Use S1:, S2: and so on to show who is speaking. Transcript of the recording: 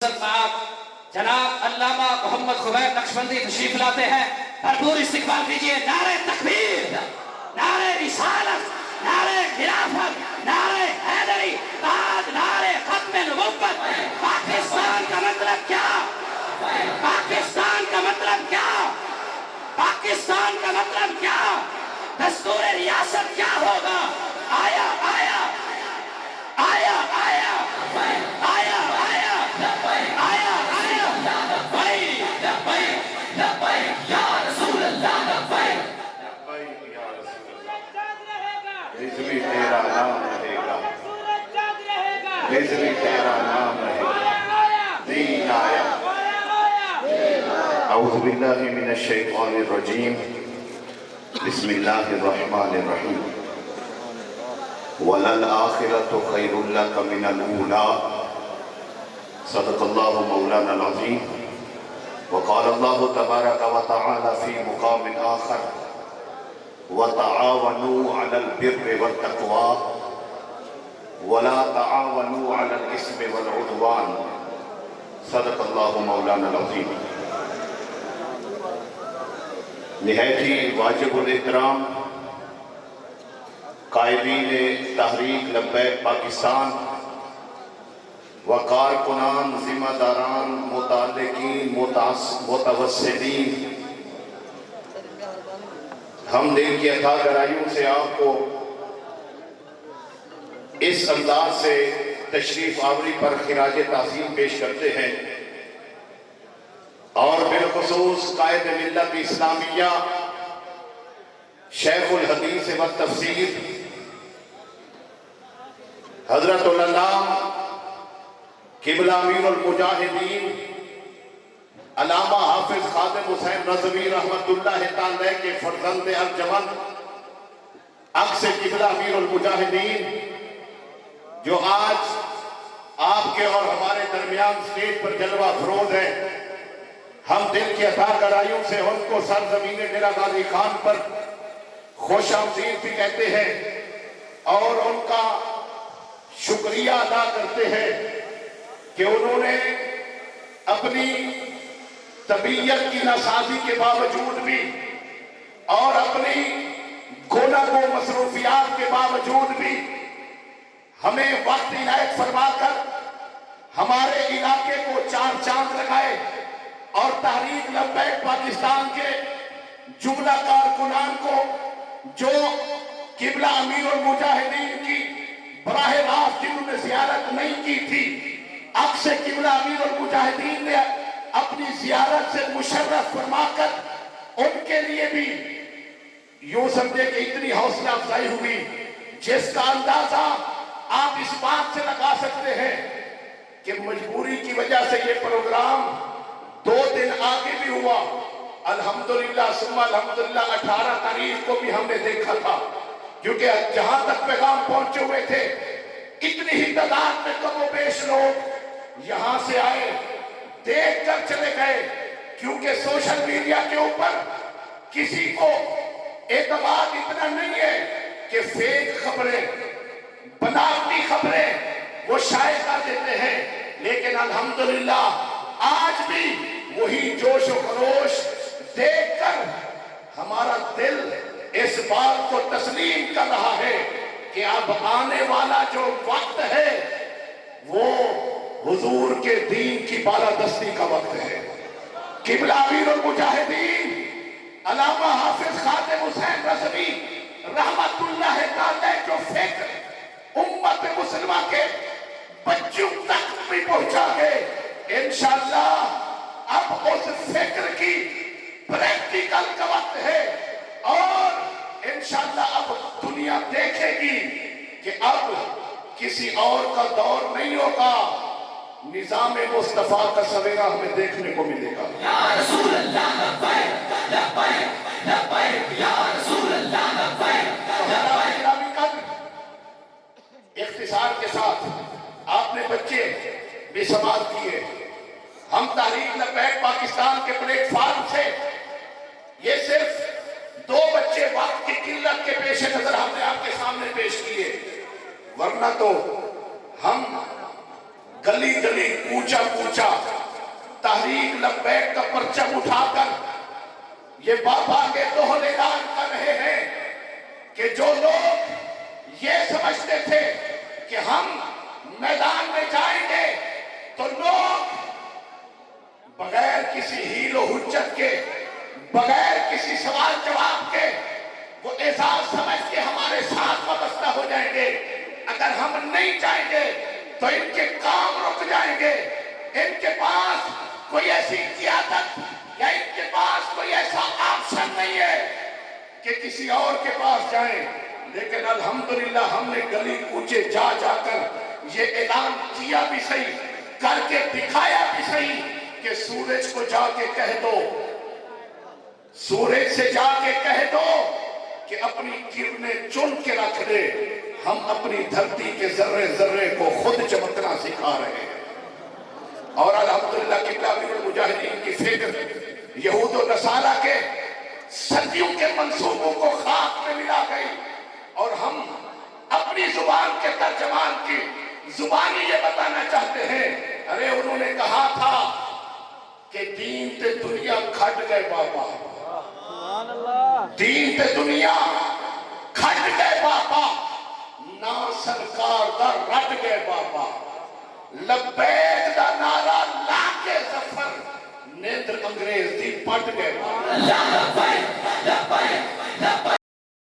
S1: پاک جناب علامہ محمد خبیب نقشبندی تشریف لاتے ہیں، بھرپور استقبال کیجئے۔ نعرہ تکبیر، نعرہ رسالت، نعرہ خلافت، نعرہ حیدری، بعد نعرہ ختم نبوت۔ پاکستان کا مطلب کیا؟ پاکستان کا مطلب کیا؟ پاکستان کا مطلب کیا؟ دستور ریاست کیا ہوگا؟ آیا آیا آیا آیا آیا آیا آیا آیا لبیک لبیک لبیک یا رسول اللہ لبیک
S2: لبیک یا رسول اللہ۔ رضوی تیرا نام رہے گا، رضوی تیرا نام رہے گا، دین آیا۔ اعوذ باللہ من الشیطان الرجیم، بسم اللہ الرحمن الرحیم۔ وَلَلْآخِرَةُ خَيْرٌ لَكَ مِنَ الْأُولَىٰ۔ صدق اللہ مولانا العظیم۔ وقال اللہ تبارک وتعالی فی مقام آخر وَتَعَاوَنُوا عَلَى الْبِرِّ وَالتَّقْوَىٰ وَلَا تَعَاوَنُوا عَلَى الْإِثْمِ وَالْعُدْوَانِ۔ صدق اللہ مولانا العظیم۔ نہایت ہی واجب الاحترام قائدین تحریک لبیک پاکستان و کارکنان، ذمہ داران، متعلقین، متوسطین، ہم دل کی عطا گرائیوں سے آپ کو اس انداز سے تشریف آوری پر خراج تعظیم پیش کرتے ہیں، اور بالخصوص قائد ملت اسلامیہ شیخ الحدیث و تفسیر حضرت علامہ قبلہ امیر المجاہدین علامہ حافظ خادم حسین رضوی رحمت اللہ تعالی کے فرزند ارجمند عکس قبلہ امیر المجاہدین، جو آج آپ کے اور ہمارے درمیان سٹیج پر جلوہ افروز ہے، ہم دل کی عطا گرائیوں سے ان کو سرزمین ڈیرہ غازی خان پر خوش آمدید بھی کہتے ہیں، اور ان کا شکریہ ادا کرتے ہیں کہ انہوں نے اپنی طبیعت کی ناسازی کے باوجود بھی اور اپنی گوناگ و مصروفیات کے باوجود بھی ہمیں وقت عنایت فرما کر ہمارے علاقے کو چار چاند لگائے، اور تحریک لبیک پاکستان کے جملہ کارکنان کو جو قبلہ امیر المجاہدین کی براہ راست جنہوں نے زیارت نہیں کی تھی، عکس قبلہ امیر المجاہدین نے اپنی زیارت سے مشرف فرما کر ان کے لیے بھی یوں سمجھے کہ اتنی حوصلہ افزائی ہوئی جس کا اندازہ آپ اس بات سے لگا سکتے ہیں کہ مجبوری کی وجہ سے یہ پروگرام 2 دن آگے بھی ہوا۔ الحمدللہ ثم الحمدللہ 18 تاریخ کو بھی ہم نے دیکھا تھا، کیونکہ جہاں تک پیغام پہنچے ہوئے تھے اتنی ہی تعداد میں کم و بیش لوگ یہاں سے آئے، دیکھ کر چلے گئے، کیونکہ سوشل میڈیا کے اوپر کسی کو اعتماد اتنا نہیں ہے کہ فیک خبریں، بناوٹی خبریں وہ شائع کر دیتے ہیں، لیکن الحمدللہ آج بھی وہی جوش و خروش دیکھ کر ہمارا دل اس بات کو تسلیم کر رہا ہے کہ اب آنے والا جو وقت ہے وہ حضور کے دین کی بالادستی کا وقت ہے۔ قبلہ امیر المجاہدین علامہ حافظ خادم حسین رضوی رحمت اللہ تعالی جو فکر امت مسلمہ کے بچوں تک بھی پہنچا گئے، انشاءاللہ اب اس فکر کی پریکٹیکل کا وقت ہے، اور انشاءاللہ اب دنیا دیکھے گی کہ اب کسی اور کا دور نہیں ہوگا، نظام مصطفیٰ کا سویرا ہمیں دیکھنے کو ملے گا۔
S1: یا رسول اللہ لبیک لبیک لبیک یا رسول اللہ لبیک لبیک۔
S2: اختصار کے ساتھ آپ نے بچے بھی سماعت کیے، ہم تحریک لبیک پاکستان کے پلیٹ فارم سے یہ صرف 2 بچے وقت کی قلت کے پیش نظر ہم نے آپ کے سامنے پیش کیے، ورنہ تو ہم گلی گلی کوچا کوچا تحریک لبیک کا پرچم اٹھا کر یہ بابا کے دوہر اعلان کر رہے ہیں کہ جو لوگ یہ سمجھتے تھے کہ ہم میدان میں جائیں گے تو لوگ بغیر کسی حیل و حجت کے بغیر کسی سوال جواب کے وہ اعزاز سمجھ کے ہمارے ساتھ وابستہ ہو جائیں گے. اگر ہم نہیں جائیں گے تو ان کے کام رک جائیں گے. ان کے پاس کوئی ایسی قیادت یا ان کے پاس کوئی ایسا آپشن نہیں ہے کہ کسی اور کے پاس جائیں. لیکن الحمدللہ ہم نے گلی کوچے جا جا کر یہ اعلان کیا بھی صحیح, کر کے دکھایا بھی صحیح کہ سورج کو جا کے کہہ دو, سورج سے جا کے کہہ دو کہ اپنی کرنیں چن کے رکھ دے. ہم اپنی دھرتی کے ذرے ذرے کو خود چمکنا سکھا رہے ہیں. اور الحمدللہ قبلہ امیر المجاہدین کی فکر یہود و نصارہ کے صدیوں کے منصوبوں کو خاک میں ملا گئی, اور ہم اپنی زبان کے ترجمان کی زبانی یہ بتانا چاہتے ہیں. ارے انہوں نے کہا تھا کہ دین تے دنیا کھٹ گئے بابا, دین تے دنیا کھٹ گئے بابا, نا سرکار دا رٹ گئے بابا, لبیک دا نعرہ لا کے ظفر نیندر انگریز دی پٹ گئے بابا.